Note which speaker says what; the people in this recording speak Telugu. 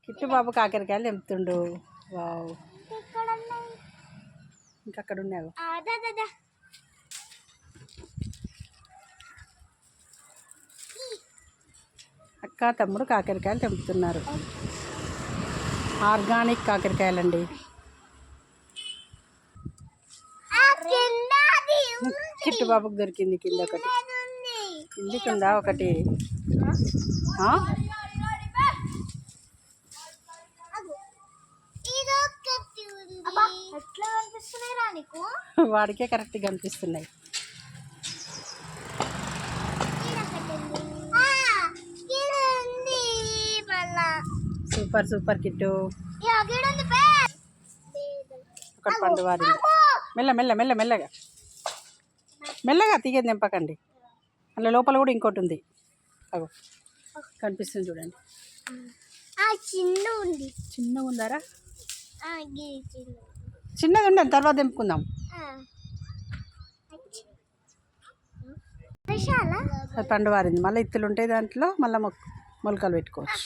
Speaker 1: కిట్టు బాబు కాకరకాయలు తెంపుతుండు. వావ్, ఇంకా అక్కడ ఉన్నావు. అక్క తమ్ముడు కాకరకాయలు తెంపుతున్నారు. ఆర్గానిక్ కాకరకాయలండి. కిట్టు బాబుకి దొరికింది కింద ఒకటి. కిందికి ఉందా ఒకటి? వాడికే కరెక్ట్గా కనిపిస్తున్నాయి. Super super Kittu. ఒకటి పండు వారింది. మెల్ల మెల్ల మెల్ల మెల్లగా మెల్లగా తీగేది నింపకండి. అందులో లోపల కూడా ఇంకోటి ఉంది. అగో కనిపిస్తుంది చూడండి. చిన్నగా ఉందారా? చిన్నది ఉండండి, తర్వాత తెంపుకుందాం. పండు వారింది. మళ్ళీ ఇత్తులు ఉంటాయి దాంట్లో, మళ్ళీ మొలకలు పెట్టుకోవచ్చు.